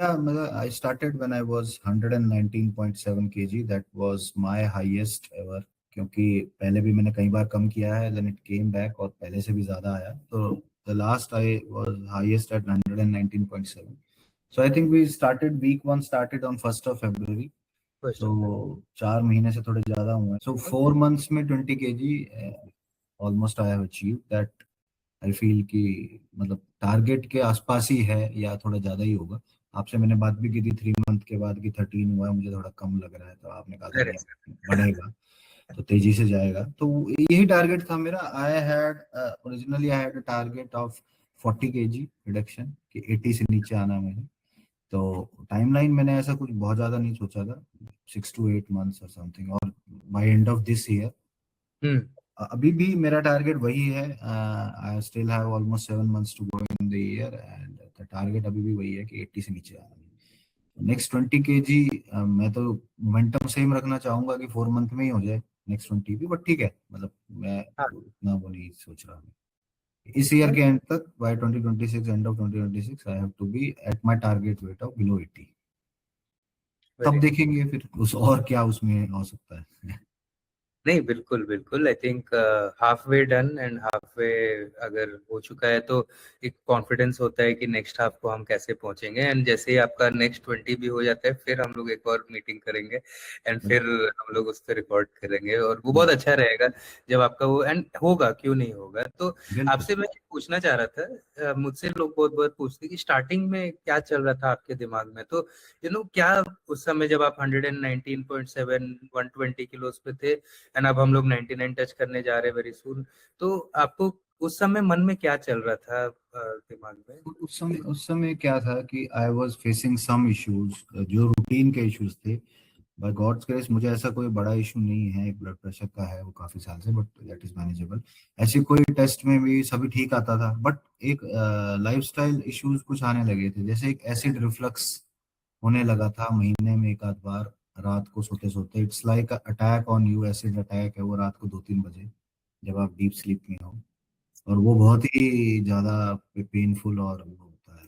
Yeah, मतलब I started when I was 119.7 kg. That was my highest ever. क्योंकि पहले भी मैंने कई बार कम किया है, then it came back और पहले से भी ज्यादा आया. तो the last I was highest at 119.7. So I think we started week one started on 1st of February. First So of 4 महीने से थोड़े ज्यादा हुए. So 4 months में 20 kg almost I have achieved that. I feel कि मतलब target के आसपास ही है या थोड़ा ज्यादा ही होगा. आपसे मैंने बात भी की थी 3 मंथ के बाद कि 13 हुआ है, मुझे थोड़ा कम लग रहा है, तो आपने कहा था अरे नहीं बढ़ेगा तो तेजी से जाएगा. तो यही टारगेट था मेरा. I had originally I had a target of 40 kg reduction कि 80 से नीचे आना है मुझे. तो टाइमलाइन मैंने ऐसा कुछ बहुत ज्यादा नहीं सोचा था, 6 to 8 months और समथिंग. और by end of this year hmm अभी भी मेरा टारगेट वही है. I still have almost 7 months to go in the year end the target अभी भी वही है कि 80 से नीचे आना है. नेक्स्ट 20 kg मैं तो मोमेंटम सेम रखना चाहूंगा कि 4 मंथ में ही हो जाए नेक्स्ट 20 भी, बट ठीक है. मतलब मैं हाँ इतना वो नहीं सोच रहा हूँ. इस ईयर के एंड तक by 2026, end of 2026 I have to be at my target weight of below 80. तब वेरी देखेंगे फिर उस और क्या उसमें हो सकता है. नहीं, बिल्कुल बिल्कुल। I think half way done and half way अगर हो चुका है तो एक कॉन्फिडेंस होता है कि नेक्स्ट हाफ को हम कैसे पहुंचेंगे। एंड जैसे ही आपका नेक्स्ट 20 भी हो जाता है, फिर हम लोग एक और मीटिंग करेंगे एंड फिर हम लोग उस पर रिकॉर्ड करेंगे, और वो बहुत अच्छा रहेगा जब आपका वो एंड होगा, क्यों नहीं होगा। तो बिल्कुल. आपसे मैं पूछना चाह रहा था, मुझसे लोग बहुत बहुत पूछते कि स्टार्टिंग में क्या चल रहा था आपके दिमाग में। तो क्या उस समय जब आप 119.7 120 किलोज पे थे एंड अब हम लोग 99 टच करने जा रहे हैं वेरी सून, तो आपको उस समय मन में क्या चल रहा था दिमाग में? उस समय क्या था कि I was facing some issues जो रूटीन के इश्यूज थे. बाय गॉड्स ग्रेस मुझे ऐसा कोई बड़ा इशू नहीं है. एक ब्लड प्रेशर का है, वो काफी साल से, बट दैट इज मैनेजेबल. ऐसे कोई टेस्ट में भी सभी ठीक आता था, बट एक लाइफस्टाइल इश्यूज कुछ आने लगे थे. जैसे एक एसिड रिफ्लक्स होने लगा था महीने में एक आध बार, रात को सोते सोते. It's like attack on you. Acid attack है वो, रात को 2-3 बजे जब आप डीप स्लीप में हो. और वो बहुत ही ज्यादा पेनफुल और वो होता है.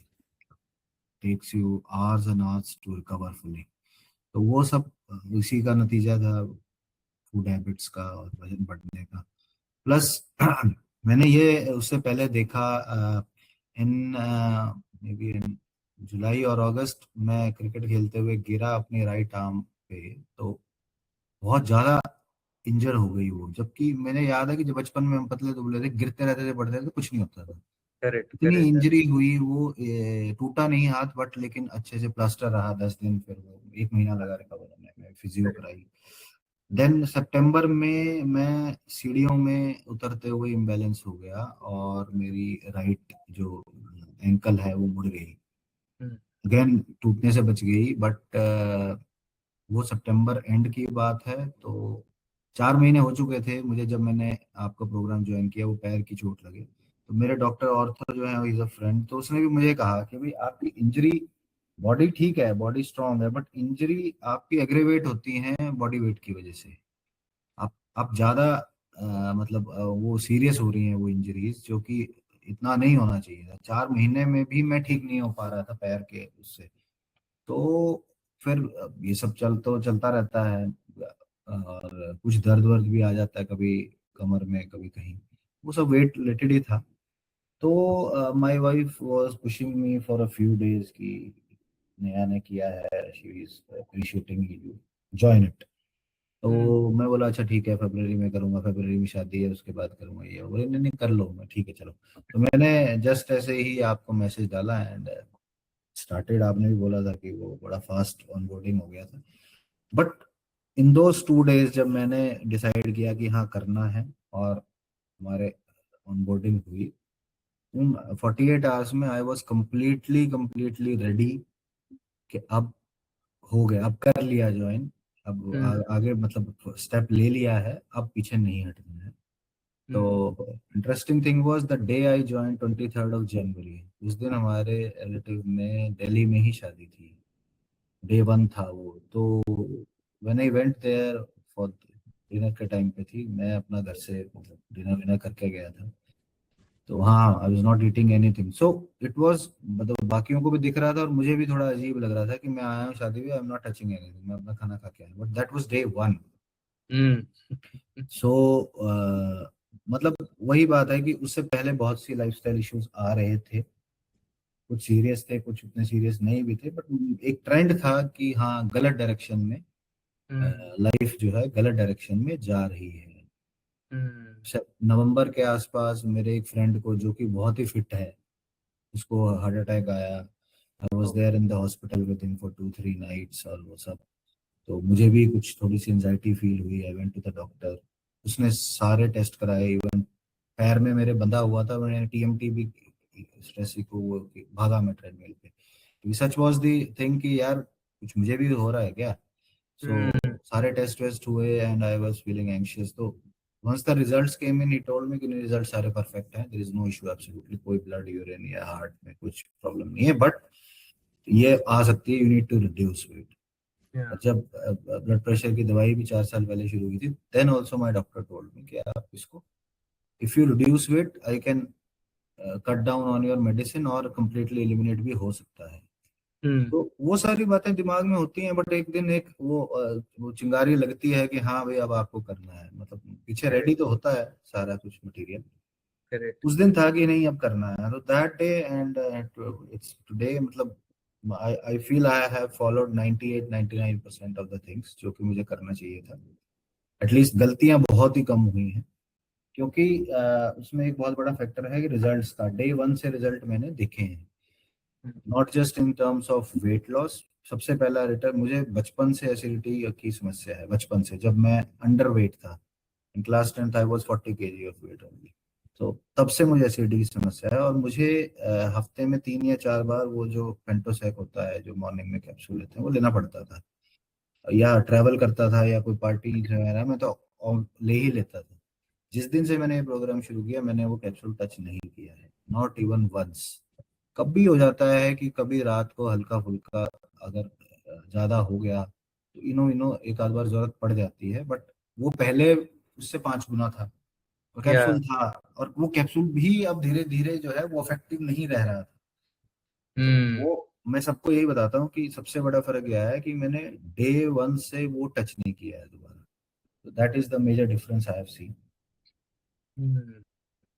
Takes you hours and hours to recover fully. तो वो सब उसी का नतीजा था, फूड हैबिट्स का और वजन बढ़ने का. प्लस मैंने ये उससे पहले देखा इन मे बी इन जुलाई और अगस्त में क्रिकेट खेलते हुए गिरा अपने राइट आर्म पे. तो बहुत ज्यादा इंजर हो गई वो. जबकि मैंने याद है कि जब बचपन में हम पतले दुबले थे, गिरते रहते थे, पड़ते थे, तो कुछ नहीं होता था. करेक्ट इतनी करेक्ट। इंजरी हुई वो, टूटा नहीं हाथ, बट लेकिन अच्छे से प्लास्टर रहा 10 दिन. फिर वो 1 महीना लगा रिकवर होने में, फिजियो कराई. देन सितंबर में मैं सीढ़ियों में उतरते हुए इम्बैलेंस हो गया और मेरी राइट जो एंकल है वो मुड़ गई. अगेन टूटने से बच गई, बट वो सितंबर एंड की बात है. तो 4 महीने हो चुके थे मुझे जब मैंने आपका प्रोग्राम ज्वाइन किया. वो पैर की चोट लगे, तो मेरे डॉक्टर ऑर्थो जो है, इज अ फ्रेंड, तो उसने भी मुझे कहा कि भाई आपकी इंजरी, बॉडी ठीक है, बॉडी स्ट्रांग है, बट इंजरी आपकी एग्रेवेट होती है बॉडी वेट की वजह से. आप ज्यादा मतलब वो सीरियस हो रही हैं वो इंजरीज, जो कि इतना नहीं होना चाहिए था. 4 महीने में भी मैं ठीक नहीं हो पा रहा था पैर के उससे. तो फिर ये सब तो चलता रहता है. और कुछ दर्द वर्द भी आ जाता है, कभी कमर में, कभी कहीं. वो सब वेट रिलेटेड ही था. तो my wife was pushing me for a few days कि नया ने किया है, she is appreciating you, join it. तो मैं बोला अच्छा ठीक है, फरवरी में करूंगा, फरवरी में शादी है, उसके बाद करूंगा. ये बोले नहीं नहीं कर लो. मैं ठीक है चलो. तो मैंने जस्ट ऐसे ही आपको मैसेज डाला एंड स्टार्टेड. आपने भी बोला था कि वो बड़ा फास्ट ऑनबोर्डिंग हो गया था. बट इन दोस 2 डेज जब मैंने डिसाइड किया कि हाँ करना है, और हमारे ऑनबोर्डिंग हुई, उन 48 आवर्स में I was completely completely ready कि अब हो गया, अब कर लिया ज्वाइन. अब आगे मतलब स्टेप ले लिया है, अब पीछे नहीं हटना है. तो interesting thing was the day I join, 23rd of January. उस दिन हमारे रिलेटिव में दिल्ली में ही शादी थी. डे वन था वो. तो when I went there for dinner के टाइम पे थी, मैं अपना घर से मतलब डिनर विनर करके गया था. तो हाँ, I was not eating anything, so it was, मतलब बाकियों को भी दिख रहा था और मुझे भी थोड़ा अजीब लग रहा था कि मैं आया हूँ शादी में, I am not touching anything, मैं अपना खाना खा के आया, but that was day one. Hmm. So मतलब वही बात है कि उससे पहले बहुत सी लाइफस्टाइल इश्यूज आ रहे थे, कुछ सीरियस थे, कुछ उतने सीरियस नहीं भी थे, बट एक ट्रेंड था कि हाँ गलत डायरेक्शन में हम्म। लाइफ जो है गलत डायरेक्शन में जा रही है। हम्म। नवंबर के आसपास मेरे एक फ्रेंड को, जो कि बहुत ही फिट है, उसको हार्ट अटैक आया। I was there in the hospital with him for 2-3 nights और वो सब। तो मुझे भी कुछ थोड़ी सी एंजाइटी फील हुई, I went to the doctor. उसने सारे टेस्ट कराए, इवन पैर में मेरे बंधा हुआ था, मैंने टीएमटी भी, स्ट्रेस को वो भागा मैं ट्रेडमिल पे, क्योंकि सच वाज दी थिंग कि यार कुछ मुझे भी हो रहा है क्या। हम्म। सो सारे टेस्ट वेस्ट हुए and I was feeling anxious. तो once the results came in, he told me कि रिजल्ट सारे परफेक्ट हैं, there is no issue absolutely, कोई ब्लड यूरिन या हार्ट में कुछ प्रॉब्लम नहीं है, बट ये आ सकती है, you need to reduce weight. Yeah. और जब ब्लड प्रेशर की दवाई भी 4 साल पहले शुरू की थी, then also my doctor told me कि आप इसको, if you reduce weight I can cut down on your medicine और कम्प्लीटली एलिमिनेट भी हो सकता है। हम्म। तो वो सारी बातें दिमाग में होती हैं, बट एक दिन एक वो चिंगारी लगती है कि हाँ भाई अब आपको करना है, मतलब पीछे रेडी तो होता है सारा कुछ मटेरियल, करेक्ट। उस दिन था कि नहीं अब करना है। तो that day and it's today, मतलब I feel I have followed 98-99% of the things जो कि मुझे करना चाहिए था। एटलीस्ट गलतियां बहुत ही कम हुई हैं, क्योंकि उसमें एक बहुत बड़ा फैक्टर है कि रिजल्ट्स का, डे वन से रिजल्ट मैंने दिखे हैं, not just in terms of weight loss. सबसे पहला रिटर्न, मुझे बचपन से एसिडिटी की समस्या है, बचपन से, जब मैं अंडर वेट था, in class 10th I was 40 kg of weight only. तो तब से मुझे एसिडिटी की समस्या है, और मुझे हफ्ते में 3 या 4 बार वो जो पेंटोसैक होता है, जो मॉर्निंग में कैप्सूल लेते हैं, वो लेना पड़ता था, या ट्रैवल करता था या कोई पार्टी वगैरह में, तो ले ही लेता था। जिस दिन से मैंने ये प्रोग्राम शुरू किया, मैंने वो कैप्सूल टच नहीं किया है, नॉट इवन वंस। कभी हो जाता है कि कभी रात को हल्का फुल्का अगर ज्यादा हो गया तो इनो इनो एक आध बार जरूरत पड़ जाती है, बट वो पहले उससे 5 गुना था, वो या। कैप्सूल था। और वो कैप्सूल भी अब धीरे धीरे जो है वो इफेक्टिव नहीं रह रहा था। तो हम्म। वो, मैं सबको यही बताता हूँ कि सबसे बड़ा फर्क यह है कि मैंने डे वन से वो टच नहीं किया है दोबारा। तो that is the major difference I have seen. Hmm.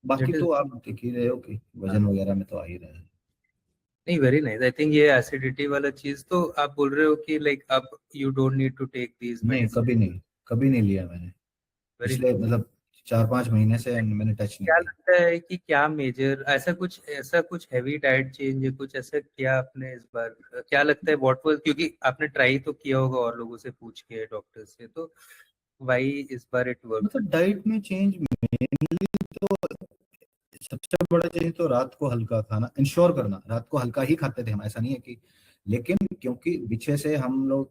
बाकी इट इज। तो आप देख ही रहे हो कि वजन वगैरह में तो आ ही रहे हैं। नहीं, वेरी नाइस। आई थिंक ये एसिडिटी वाला चीज तो आप बोल रहे हो कि लाइक अब you don't need to take these नहीं, मेडिसिन। कभी नहीं लिया मैंने, वेरी पिछले मतलब 4-5 महीने से मैंने टच नहीं क्या किया। लगता है कि क्या मेजर ऐसा कुछ हैवी डाइट चेंज है, कुछ ऐसा किया आपने इस बार? क्या लगता है व्हाट वाज, क्योंकि आपने ट्राई तो किया होगा और लोगों से पूछ के, डॉक्टर से, तो व्हाई इस बार इट वर्क? मतलब डाइट में चेंज मेनली, तो सबसे बड़ा चेंज तो रात को हल्का खाना इंश्योर करना। रात को हल्का ही खाते थे हम, ऐसा नहीं है कि, लेकिन क्योंकि पीछे से हम लोग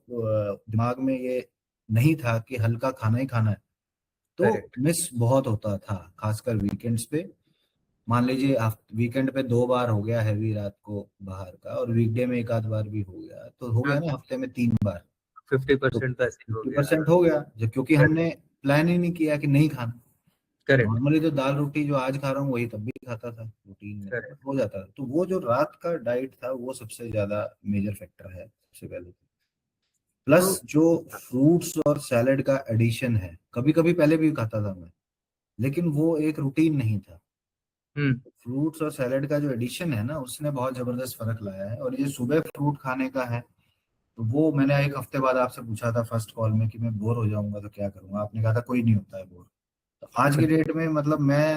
दिमाग में ये नहीं था कि हल्का खाना ही खाना है, तो करेक्ट। मिस बहुत होता था, खासकर वीकेंड्स पे। मान लीजिए वीकेंड पे 2 बार हो गया हैवी रात को बाहर का, और वीकडे में एक आध बार भी हो गया, तो हो गया ना हफ्ते में 3 बार। फिफ्टी तो परसेंट तो ऐसे ही हो फिफ्टी गया। परसेंट हो गया, जो क्योंकि हमने प्लान ही नहीं किया कि नहीं खाना। करेक्ट। नॉर्मली तो दाल रोटी जो आज खा रहा हूँ वही तब भी खाता था रूटीन में, तो करेक्ट। हो जाता था। तो वो जो रात का डाइट था वो सबसे ज्यादा मेजर फैक्टर है, सबसे पहले। प्लस तो जो फ्रूट्स और सैलेड का एडिशन है, कभी कभी पहले भी खाता था मैं, लेकिन वो एक रूटीन नहीं था। हम्म। फ्रूट्स और सैलेड का जो एडिशन है ना, उसने बहुत जबरदस्त फर्क लाया है। और ये सुबह फ्रूट खाने का है, तो वो मैंने एक हफ्ते बाद आपसे पूछा था फर्स्ट कॉल में कि मैं बोर हो जाऊंगा तो क्या करूंगा, आपने कहा था कोई नहीं होता है बोर। तो आज की डेट में मतलब मैं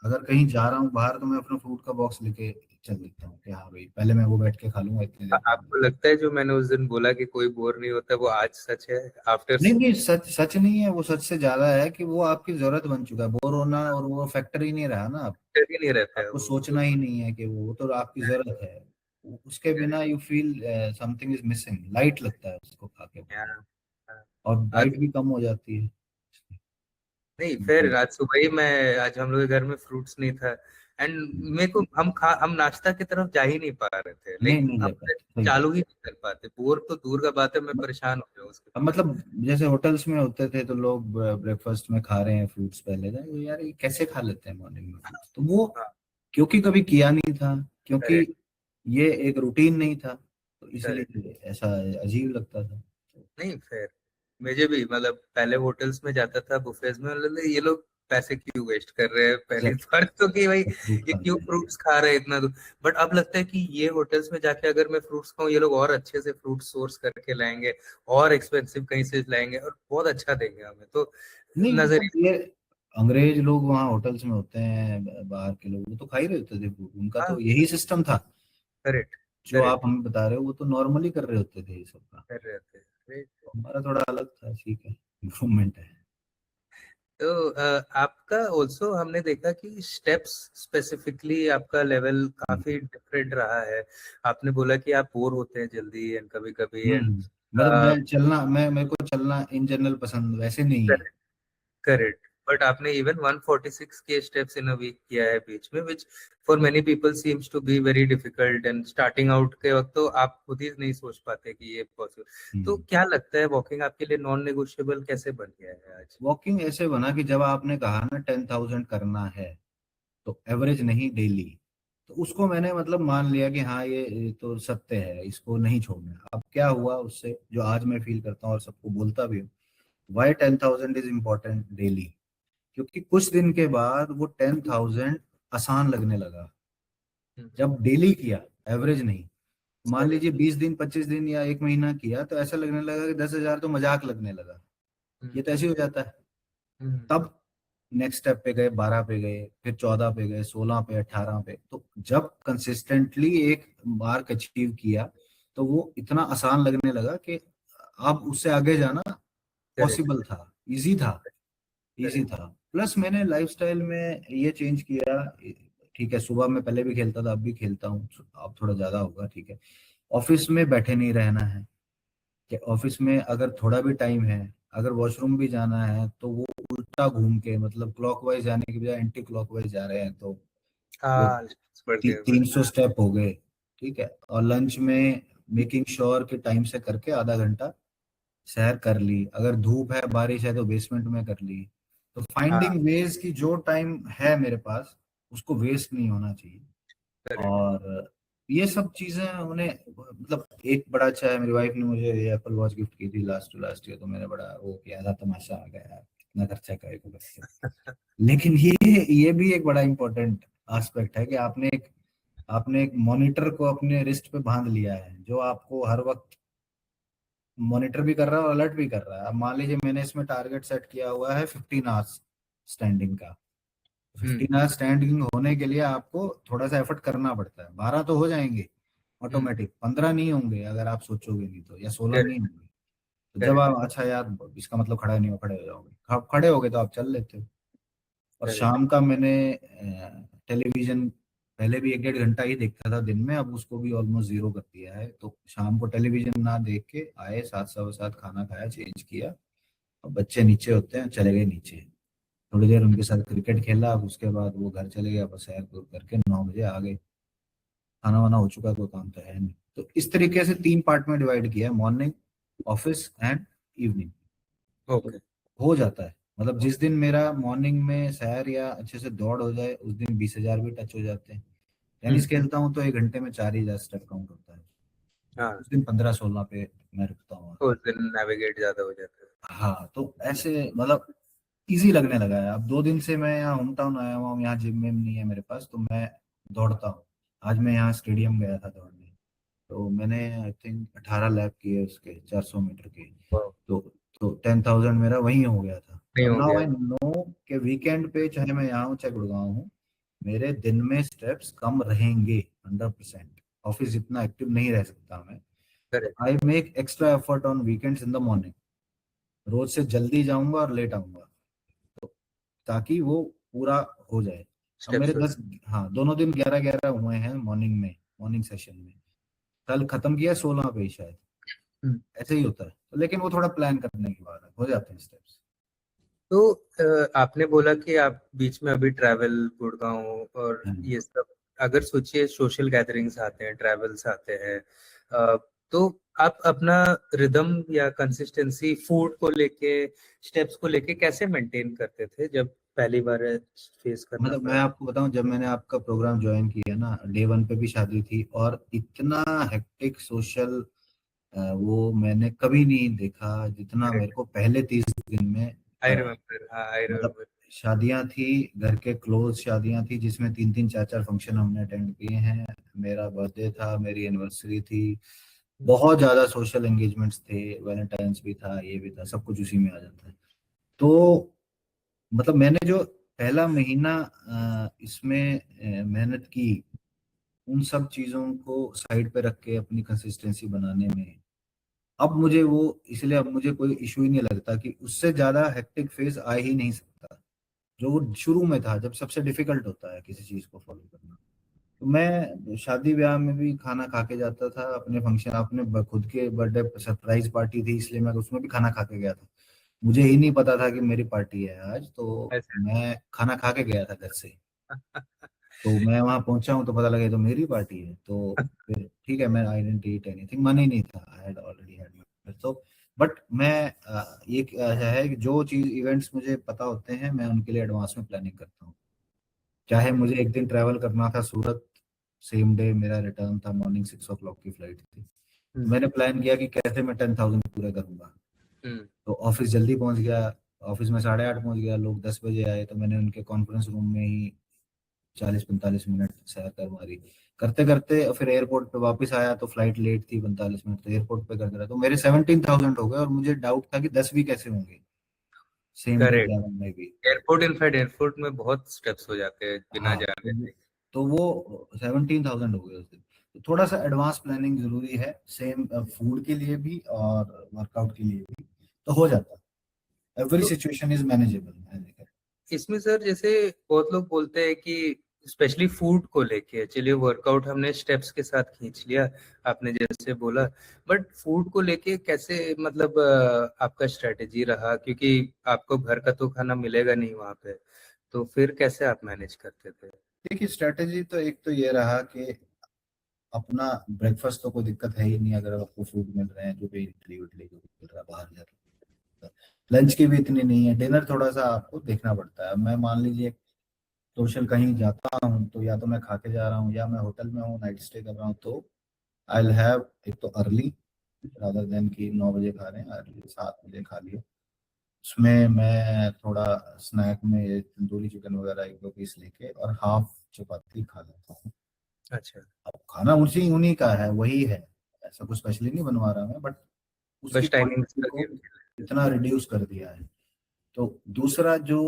अगर कहीं जा रहा हूँ बाहर, तो मैं अपना फ्रूट का बॉक्स लेके चल देता हूँ कि हाँ भाई पहले मैं वो बैठ के खा लूंगा, इतनी देर बाद आपको लगता है जो मैंने उस दिन बोला कि कोई बोर नहीं होता, वो आज सच है आफ्टर? नहीं नहीं, सच सच नहीं है, वो सच से ज्यादा है कि वो आपकी जरूरत बन चुका है बोर होना, और वो फैक्टर ही नहीं रहा ना अब। ही नहीं रहता है आपको वो। सोचना ही नहीं है कि वो तो आपकी जरूरत है। उसके बिना you feel something is missing, light लगता है उसको खा के या। बंदा, और आज बाइट भी कम हो जाती है। नहीं, फिर आज सुबह ही मैं, आज हम लोग के घर में फ्रूट्स नहीं था, एंड मेरे को हम नाश्ता की तरफ जा ही नहीं पा रहे थे, नहीं लाइक नहीं जा हम पाते, सही बात। चालू ही नहीं कर पाते। बोर तो दूर का बात है, मैं परेशान हो गया उसके अब बाद। मतलब जैसे होटल्स में होते थे तो लोग ब्रेकफास्ट में खा रहे हैं फ्रूट्स पहले जाए, यार ये कैसे खा लेते हैं मॉर्निंग में फ्रूट्स, तो वो हाँ, क्योंकि कभी किया नहीं था, क्योंकि करेक्ट, ये एक रूटीन नहीं था, तो करेक्ट। इसलिए ऐसा अजीब लगता था। नहीं, फिर मुझे भी मतलब पहले होटल्स में जाता था बुफेज में, मतलब ये लोग पैसे क्यों वेस्ट कर रहे हैं, पहली बात तो कि भाई फ्रूट ये क्यों खाते हैं। फ्रूट्स खा रहे हैं इतना दूर। बट अब लगता है कि ये होटल्स में जाके अगर मैं फ्रूट्स खाऊं, ये लोग और अच्छे से फ्रूट सोर्स करके लाएंगे, और एक्सपेंसिव कहीं से लाएंगे और बहुत अच्छा देंगे हमें, तो नहीं मतलब नजरिया। ये अंग्रेज लोग वहाँ होटल्स में होते हैं, बाहर के लोग वो तो खा ही रहे होते थे फ्रूट, उनका हाँ, तो यही सिस्टम था। करेक्ट, जो करेक्ट, आप हमें बता रहे हो वो तो नॉर्मली कर रहे होते थे ये सब का। कर रहे थे। हमारा थोड़ा अलग था, ठीक है, इम्प्रूवमेंट है। तो आपका ऑल्सो हमने देखा कि स्टेप्स स्पेसिफिकली आपका लेवल काफी डिफरेंट रहा है। आपने बोला कि आप बोर होते हैं जल्दी एंड कभी कभी एंड मतलब मैं चलना, मैं मेरे को चलना इन जनरल पसंद वैसे नहीं है। करेक्ट। बट आपने इवन 146 के स्टेप्स इन अ वीक किया है बीच में, which for many people seems to be very difficult, and starting out के वक्त तो आप खुद ही नहीं सोच पाते कि ये पॉसिबल। तो हम्म। क्या लगता है वॉकिंग आपके लिए नॉन नेगोशिएबल कैसे बन गया है आज? वॉकिंग ऐसे बना कि जब आपने कहा ना 10,000 करना है, तो एवरेज नहीं डेली, तो उसको मैंने मतलब मान लिया कि हाँ ये तो सत्य है, इसको नहीं छोड़ना है। अब क्या हुआ उससे, जो आज मैं फील करता हूँ और सबको बोलता भी हूँ, वाई 10,000 इज इम्पोर्टेंट डेली, क्योंकि कुछ दिन के बाद वो 10,000 आसान लगने लगा जब डेली किया, एवरेज नहीं। मान करेक्ट। लीजिए 20 दिन 25 दिन या एक महीना किया तो ऐसा लगने लगा कि 10,000 तो मजाक लगने लगा, ये तो ऐसे ही हो जाता है। तब नेक्स्ट स्टेप पे गए, 12 पे गए, फिर 14 पे गए, 16 पे, 18 पे, तो जब कंसिस्टेंटली एक मार्क अचीव किया तो वो इतना आसान लगने लगा कि अब उससे आगे जाना करेक्ट, पॉसिबल था, इजी था, इजी करेक्ट। था। प्लस मैंने लाइफस्टाइल में ये चेंज किया, ठीक है सुबह में पहले भी खेलता था, अब भी खेलता हूँ, अब थोड़ा ज्यादा होगा, ठीक है। ऑफिस में बैठे नहीं रहना है, कि ऑफिस में अगर थोड़ा भी टाइम है, अगर वॉशरूम भी जाना है तो वो उल्टा घूम के, मतलब क्लॉकवाइज जाने की बजाय एंटी क्लॉकवाइज जा रहे हैं, तो वो हाँ, बढ़ गए, बढ़ 300 स्टेप हो गए, ठीक है। और लंच में मेकिंग श्योर कि टाइम से करके आधा घंटा सैर कर ली, अगर धूप है बारिश है तो बेसमेंट में कर ली। तो हाँ, फाइंडिंग वेज की जो टाइम है मेरे पास उसको वेस्ट नहीं होना चाहिए। करेक्ट। और ये सब चीजें उन्हें, मतलब एक बड़ा अच्छा है, मेरी वाइफ ने मुझे ये एप्पल वॉच गिफ्ट की थी लास्ट टू लास्ट ईयर, तो मैंने बड़ा वो किया था, तमाशा आ गया यार, इतना खर्चा करे को करके। लेकिन ये भी एक बड़ा इंपॉर्टेंट एस्पेक्ट है कि आपने एक मॉनिटर को अपने रिस्ट पे बांध लिया है, जो आपको हर वक्त मॉनिटर भी कर रहा है और अलर्ट भी कर रहा है। अब मान लीजिए मैंने इसमें टारगेट सेट किया हुआ है 15 आवर्स स्टैंडिंग का, हम्म, 15 आवर्स स्टैंडिंग होने के लिए आपको थोड़ा सा एफर्ट करना पड़ता है, 12 तो हो जाएंगे हम्म, ऑटोमेटिक, 15 नहीं होंगे अगर आप सोचोगे नहीं तो, या 16 नहीं करेक्ट, होंगे। तो जब करेक्ट, आप, अच्छा यार इसका मतलब खड़ा नहीं हो, खड़े हो जाओगे, आप खड़े हो गए तो आप चल लेते हो। और करेक्ट। शाम का मैंने टेलीविजन, पहले भी 1 1.5 घंटा ही देखता था दिन में, अब उसको भी ऑलमोस्ट जीरो कर दिया है। तो शाम को टेलीविजन ना देख के आए, 7 7 खाना खाया, चेंज किया, अब बच्चे नीचे होते हैं, चले गए नीचे, थोड़ी देर उनके साथ क्रिकेट खेला, अब उसके बाद वो घर चले गए, बस सैर करके 9 बजे आ गए, खाना वाना हो चुका, तो काम तो है नहीं। तो इस तरीके से 3 पार्ट में डिवाइड किया है, मॉर्निंग, ऑफिस एंड इवनिंग। तो ओके। हो जाता है, मतलब जिस दिन मेरा मॉर्निंग में सैर या अच्छे से दौड़ हो जाए उस दिन 20,000 भी टच हो जाते हैं। टेनिस हम्म, खेलता हूँ तो 1 घंटे में 4 ही स्टेप काउंट होता है, हाँ, उस दिन 15 16 पे मैं रुकता हूँ उस आके। दिन नेविगेट ज्यादा हो जाता है। हाँ तो ऐसे मतलब इजी लगने लगा है। अब 2 दिन से मैं यहाँ होम टाउन आया हुआ हूँ, यहाँ जिम विम नहीं है मेरे पास, तो मैं दौड़ता हूँ। आज मैं यहाँ स्टेडियम गया था दौड़ने, तो मैंने आई थिंक 18 लैप किए उसके, 400 मीटर के। वाह, तो 10,000 मेरा वहीं हो गया था। नहीं और हो नाउ गया। आई नो कि वीकेंड पे चाहे मैं यहाँ हूँ चाहे गुड़गांव हूँ, मेरे दिन में स्टेप्स कम रहेंगे 100%। ऑफिस जितना एक्टिव नहीं रह सकता मैं, तो correct, I make extra effort on weekends in the morning, रोज से जल्दी जाऊंगा और लेट आऊंगा, तो ताकि वो पूरा हो जाए। अब मेरे स्टेप्स हो। 10, हाँ दोनों दिन 11 11 हुए हैं मॉर्निंग में, मॉर्निंग सेशन में। कल खत्म किया 16 पे ही शायद, हम्म, ऐसे ही होता है। तो लेकिन वो थोड़ा प्लान करने के बाद है, हो जाते हैं स्टेप्स। तो आपने बोला कि आप बीच में अभी ट्रैवल गुड़गांव और हम्म। ये सब, अगर सोचिए सोशल गैदरिंग्स आते हैं, ट्रैवल्स आते हैं, अ, तो आप अपना रिदम या कंसिस्टेंसी फूड को लेके, स्टेप्स को लेके कैसे मेंटेन करते थे जब पहली बार फेस करना मतलब मैं पड़ा? आपको बताऊं, जब मैंने आपका प्रोग्राम ज्वाइन किया ना, डे वन पे भी शादी थी, और इतना हेक्टिक सोशल वो मैंने कभी नहीं देखा जितना मेरे को पहले 30 दिन में आई लगा। रिमेम्बर, हाँ आई मतलब रिमेम्बर। शादियां थी, घर के क्लोज शादियां थी, जिसमें 3 3 4 4 फंक्शन हमने अटेंड किए हैं। मेरा बर्थडे था, मेरी एनिवर्सरी थी, बहुत ज्यादा सोशल एंगेजमेंट्स थे, वैलेंटाइंस भी था, ये भी था, सब कुछ उसी में आ जाता है। तो मतलब मैंने जो पहला महीना इसमें मेहनत की, उन सब चीजों को साइड पे रख के अपनी कंसिस्टेंसी बनाने में, अब मुझे वो, इसलिए अब मुझे कोई इशू ही नहीं लगता कि उससे ज्यादा हेक्टिक फेज आ ही नहीं सकता, जो वो शुरू में था, जब सबसे डिफिकल्ट होता है किसी चीज को फॉलो करना। तो मैं शादी ब्याह में भी खाना खा के जाता था, अपने फंक्शन, अपने खुद के बर्थडे सरप्राइज पार्टी थी, इसलिए मैं उसमें भी खाना खा के गया था। मुझे ही नहीं पता था कि मेरी पार्टी है आज, तो ऐसे। मैं खाना खा के गया था घर से। तो मैं वहां पहुंचा हूँ तो पता लगा ये तो मेरी पार्टी है, तो फिर ठीक है, मैं आई डेंट ईट एनीथिंग, मन ही नहीं था, आई हैड ऑलरेडी हैड। तो बट मैं ये है कि जो चीज इवेंट्स मुझे पता होते हैं, मैं उनके लिए एडवांस में प्लानिंग करता हूँ। चाहे मुझे एक दिन ट्रैवल करना था सूरत, सेम डे मेरा रिटर्न था, मॉर्निंग 6 o'clock की फ्लाइट थी, तो हम्म। मैंने प्लान किया कि कैसे मैं 10,000 पूरे करूंगा। हम्म। तो ऑफिस जल्दी पहुंच गया, ऑफिस में 8:30 पहुंच गया, लोग 10 बजे आए, तो मैंने उनके कॉन्फ्रेंस रूम में ही 40 45 मिनट सैर कर मारी। करते करते फिर एयरपोर्ट पे वापस आया, तो फ्लाइट लेट थी 45 मिनट, तो एयरपोर्ट पे करते रहा, तो मेरे 17,000 हो गए, और मुझे डाउट था कि 10 भी कैसे होंगे सेम डे करेक्ट। ट्रैवल में भी। एयरपोर्ट, इनफैक्ट एयरपोर्ट में बहुत स्टेप्स हो जाते हैं बिना हाँ, जाने से। तो वो 17,000 हो गए उस दिन। तो थोड़ा सा एडवांस प्लानिंग जरूरी है, सेम फूड के लिए भी और वर्कआउट के लिए भी, तो हो जाता है। एवरी तो सिचुएशन इज मैनेजेबल। इसमें सर, जैसे बहुत लोग बोलते हैं कि स्पेशली फूड को लेके, चलिए वर्कआउट हमने स्टेप्स के साथ खींच लिया, आपने जैसे बोला, बट फूड को लेके कैसे, मतलब आपका स्ट्रेटेजी रहा, क्योंकि आपको घर का तो खाना मिलेगा नहीं वहां पे, तो फिर कैसे आप मैनेज करते थे? देखिए, स्ट्रेटेजी तो एक तो ये रहा कि अपना ब्रेकफास्ट तो कोई दिक्कत है ही नहीं, अगर आपको फूड मिल रहे हैं, जो भी इडली उडली जो भी मिल रहा है बाहर जाके। लंच की भी इतनी नहीं है, डिनर थोड़ा सा आपको देखना पड़ता है। मैं मान लीजिए सोशल कहीं जाता हूँ, तो या तो मैं खा के जा रहा हूँ, या मैं होटल में हूँ, नाइट स्टे कर रहा हूँ, तो आई विल हैव, एक तो अर्ली, रादर देन कि 9 बजे खा रहे हैं, अर्ली 7 बजे खा लिया। उसमें मैं थोड़ा स्नैक में ये तंदूरी चिकन वगैरह 1 2 पीस लेके और हाफ चपाती खा लेता हूँ। अच्छा। अब खाना उसी उन्हीं का है, वही है, ऐसा कुछ स्पेशली नहीं बनवा रहा मैं, बट उसकी बस टाइमिंग्स क्वांटिटी का को गेम खेल। इतना रिड्यूस कर दिया है। तो दूसरा जो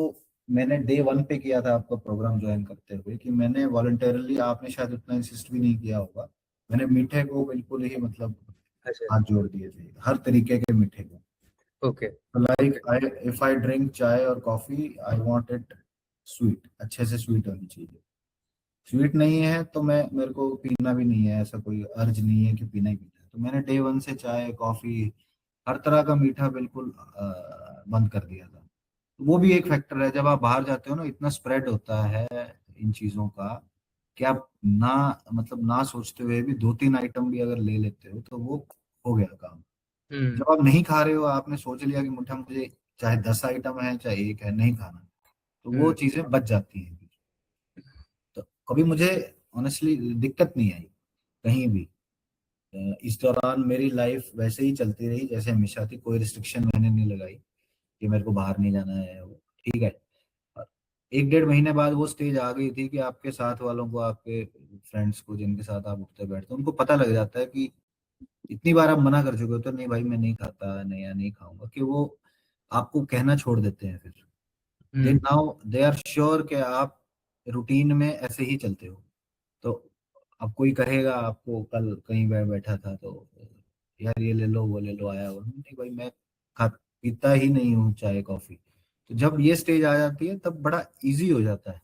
मैंने डे वन पे किया था आपका प्रोग्राम ज्वाइन करते हुए, कि मैंने वॉलंटरली, आपने शायद उतना इंसिस्ट भी नहीं किया होगा, मैंने मीठे को बिल्कुल ही मतलब अच्छा। हाथ जोड़ दिए थे, हर तरीके के मीठे को। Okay. Like okay. I, if I drink चाय और coffee, I want it sweet, अच्छे से स्वीट होनी चाहिए। स्वीट नहीं है तो मैं, मेरे को पीना भी नहीं है, ऐसा कोई अर्ज नहीं है कि पीना ही पीना है। तो मैंने डे वन से चाय कॉफी, हर तरह का मीठा बिल्कुल बंद कर दिया था। तो वो भी एक फैक्टर है, जब आप बाहर जाते हो ना, इतना स्प्रेड होता है इन चीजों का, कि आप ना, मतलब ना सोचते हुए भी 2 3 आइटम भी अगर ले लेते हो, तो वो हो गया काम। हम्म। जब आप नहीं खा रहे हो, आपने सोच लिया कि मुठा मुझे, चाहे 10 आइटम है चाहे एक है, नहीं खाना, तो वो हम्म। चीजें बच जाती हैं। तो कभी मुझे ऑनेस्टली दिक्कत नहीं आई कहीं भी। इस दौरान मेरी लाइफ वैसे ही चलती रही जैसे हमेशा थी, कोई रिस्ट्रिक्शन मैंने नहीं लगाई कि मेरे को बाहर नहीं जाना है, वो ठीक है। और 1 1.5 महीने बाद वो स्टेज आ गई थी कि आपके साथ वालों को, आपके फ्रेंड्स को, जिनके साथ आप उठते बैठते, उनको पता लग जाता है कि इतनी बार आप मना कर चुके हो, तो नहीं भाई मैं नहीं खाता, नहीं या नहीं खाऊंगा, कि वो आपको कहना छोड़ देते हैं फिर। दे हम्म। नाउ दे आर श्योर कि आप रूटीन में ऐसे ही चलते हो। तो अब कोई कहेगा आपको, कल कहीं बैठा था तो यार ये ले लो वो ले लो, आया हुआ नहीं भाई, मैं खा पीता ही नहीं हूँ चाय कॉफी। तो जब ये स्टेज आ जाती है, तब बड़ा इजी हो जाता है।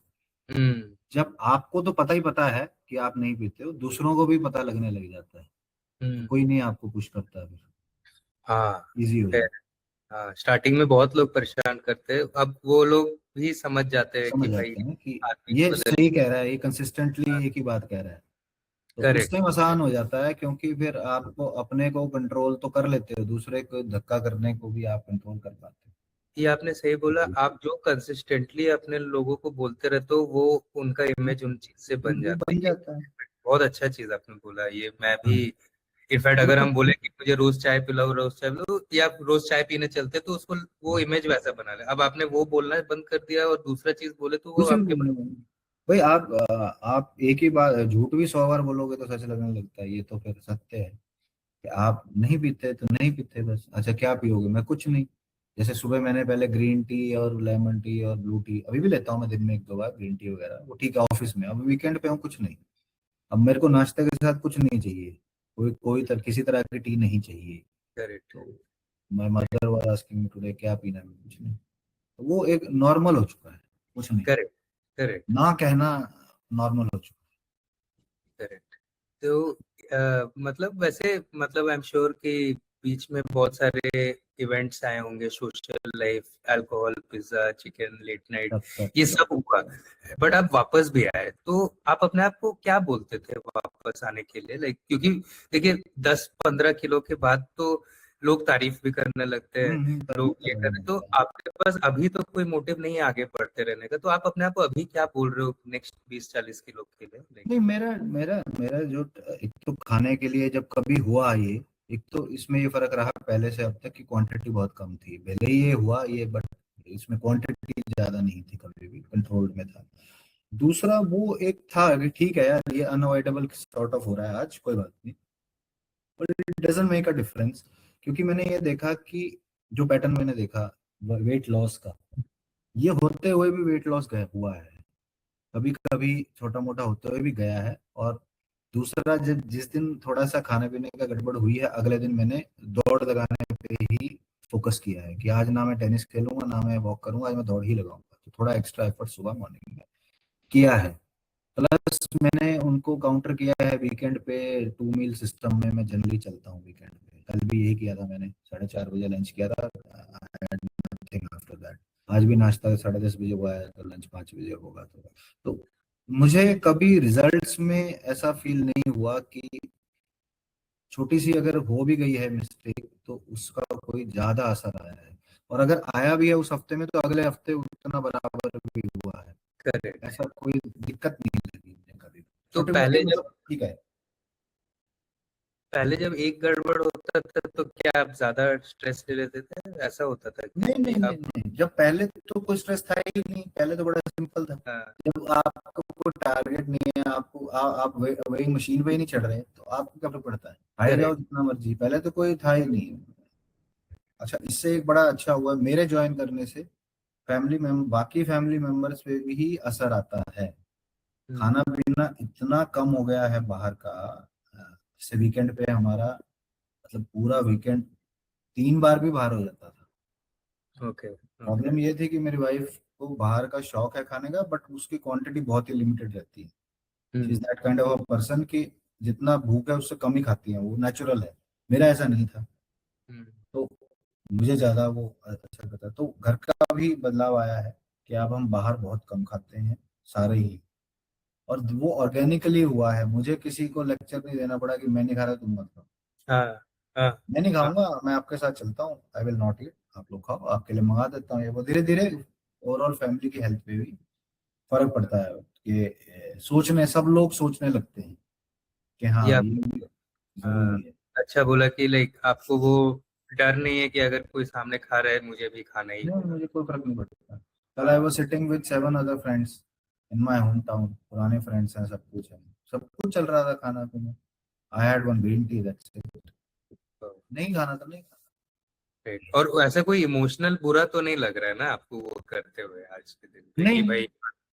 हम्म। जब आपको तो पता ही पता है कि आप नहीं पीते हो, दूसरों को भी पता लगने लग जाता है, तो हम्म। कोई नहीं आपको पुश करता है, फिर हाँ। इजी हो है। जाता हाँ, स्टार्टिंग में बहुत लोग परेशान करते हैं, अब वो लोग भी समझ जाते हैं कि समझ भाई जाते हैं कि आदमी ये बदल। सही कह रहा है, ये कंसिस्टेंटली हाँ, एक ही बात कह रहा है। तो उस करेक्ट। टाइम आसान हो जाता है, क्योंकि फिर आपको अपने को कंट्रोल तो कर लेते हो, दूसरे को धक्का करने को भी आप कंट्रोल कर पाते ये आपने सही बोला, हो। आप जो कंसिस्टेंटली अपने लोगों को बोलते रहते हो वो उनका इमेज उन चीज से बन वो जाता है। बन ये जाता है। बहुत अच्छा चीज आपने बोला, ये मैं भी। हाँ, इनफैक्ट वो अगर तो हम बोले कि मुझे रोज चाय पिलाओ, रोज चाय पिलाओ, या रोज चाय पीने चलते, तो उसको वो इमेज वैसा बना ले। अब आपने वो बोलना बंद कर दिया और दूसरा चीज बोले तो वो कुछ भी आपके बोलने में भाई, आप एक ही बात, झूठ भी 100 बार बोलोगे तो सच लगने लगता है, ये तो फिर सत्य है कि आप नहीं पीते तो नहीं पीते बस। अच्छा क्या पियोगे? मैं कुछ नहीं। जैसे सुबह मैंने पहले ग्रीन टी और लेमन टी और ब्लू टी अभी भी लेता हूँ मैं, दिन में 1-2 बार ग्रीन टी वगैरह, वो ठीक है ऑफिस में। अब वीकेंड पे हूँ, कुछ नहीं। अब मेरे को नाश्ते के साथ कुछ नहीं चाहिए, किसी तरह की टी नहीं चाहिए। करेक्ट। तो my mother was asking me today क्या पीना है, कुछ नहीं। तो वो एक नॉर्मल हो चुका है, कुछ नहीं। करेक्ट। करेक्ट। ना कहना नॉर्मल हो चुका करेक्ट। तो मतलब वैसे, मतलब आई एम श्योर कि बीच में बहुत सारे इवेंट्स आए होंगे, social life, alcohol, pizza, chicken, late night, है। सब ये सब सब हुआ। बट आप वापस भी आए, तो आप अपने आप को क्या बोलते थे वापस आने के लिए? लाइक क्योंकि देखिए 10-15 किलो के बाद तो लोग तारीफ भी करने लगते हैं, तभी लोग तो ये वही करें, तो मिलता है। आपके पास अभी तो कोई मोटिव नहीं है आगे बढ़ते रहने का, तो आप अपने आप को अभी क्या बोल रहे हो नेक्स्ट 20-40 किलो के लिए, लाइक? नहीं, मेरा मेरा मेरा जो, एक तो खाने के लिए जब कभी हुआ ये, एक तो इसमें ये फर्क रहा पहले से अब तक कि क्वांटिटी बहुत कम थी, भले ही ये हुआ ये, बट इसमें क्वांटिटी ज्यादा नहीं थी, कभी भी कंट्रोल्ड में था। दूसरा वो एक था कि ठीक है यार, ये अनअवॉइडेबल सॉर्ट ऑफ हो रहा है आज, कोई बात नहीं, but it doesn't make a difference. क्योंकि मैंने ये देखा कि जो पैटर्न मैंने देखा वेट लॉस का, ये होते हुए भी वेट लॉस गया हुआ है, कभी कभी छोटा मोटा होते हुए भी गया है। और दूसरा, जब जिस दिन थोड़ा सा खाने पीने का गड़बड़ हुई है, अगले दिन मैंने दौड़ लगाने पे ही फोकस किया है कि आज ना मैं टेनिस खेलूंगा ना मैं वॉक करूंगा, आज मैं दौड़ ही लगाऊंगा। तो थोड़ा एक्स्ट्रा एफर्ट सुबह मॉर्निंग में किया है। प्लस मैंने उनको काउंटर किया है वीकेंड पे, 2 मील सिस्टम में मैं जनरली चलता हूँ वीकेंड पे। कल भी यही किया था मैंने, 4:30 बजे लंच किया था, आफ्टर दैट। आज भी नाश्ता 10:30 बजे हुआ है, तो लंच 5 बजे होगा। तो मुझे कभी रिजल्ट्स में ऐसा फील नहीं हुआ कि छोटी सी अगर हो भी गई है मिस्टेक तो उसका कोई ज्यादा असर आया है। और अगर आया भी है उस हफ्ते में, तो अगले हफ्ते उतना बराबर भी हुआ है। करेक्ट। ऐसा कोई दिक्कत नहीं लगी मुझे कभी। तो छोटे मोटे पहले जब मतलब ठीक है। पहले जब एक गड़बड़ होता था तो क्या आप ज्यादा स्ट्रेस ले लेते थे, ऐसा होता था क्या नहीं कि नहीं नहीं अब? नहीं, जब पहले तो कोई स्ट्रेस था ही नहीं, पहले तो बड़ा सिंपल था। हाँ, जब आपको कोई टारगेट नहीं है, आपको आप वेइंग मशीन पे ही नहीं चढ़ रहे, तो आपको क्या फर्क पड़ता है, खाए जाओ करेक्ट। जितना मर्जी। पहले तो कोई था ही नहीं। अच्छा, इससे एक बड़ा अच्छा हुआ मेरे ज्वाइन करने से, बाकी फैमिली मेंबर्स पे भी असर आता है। हम्म। खाना पीना इतना कम हो गया है बाहर का। जैसे वीकेंड पे हमारा, मतलब पूरा वीकेंड 3 बार भी बाहर हो जाता था। ओके। ओके। प्रॉब्लम ये थी कि मेरी वाइफ को बाहर का शौक है खाने का, बट उसकी क्वांटिटी बहुत ही लिमिटेड रहती है। She is hmm. That kind of a person कि जितना भूख है उससे कम ही खाती है, वो नेचुरल है। मेरा ऐसा नहीं था। हम्म। तो मुझे ज्यादा वो अच्छा लगता, तो घर का भी बदलाव आया है कि अब हम बाहर बहुत कम खाते हैं, सारे ही। और वो ऑर्गेनिकली हुआ है, मुझे किसी को लेक्चर नहीं देना पड़ा कि मैं नहीं खा रहा तुम मत खाओ। हाँ। हाँ। मैं नहीं हाँ। खाऊंगा, मैं आपके साथ चलता हूँ, आई विल नॉट ईट, आप लोग खाओ, आपके लिए मंगा देता हूँ। ये वो धीरे धीरे ओवरऑल फैमिली की हेल्थ पे भी फर्क पड़ता है कि सोचने, सब लोग सोचने लगते हैं कि ये हाँ आप, ये भी हाँ, जरूरी है। अच्छा बोला कि लाइक आपको वो डर नहीं है कि अगर कोई सामने खा रहा है मुझे भी खाना ही नहीं, होगा। मुझे कोई फर्क नहीं पड़ता। कल आई हाँ। Was sitting with 7 other friends in my home town, पुराने फ्रेंड्स हैं, सब कुछ है, सब कुछ चल रहा था, खाना पीना। I had one green tea, that's it. नहीं खाना तो नहीं खाना। राइट। और ऐसा कोई इमोशनल बुरा तो नहीं लग रहा है ना आपको वो करते हुए आज के दिन पे कि नहीं, भाई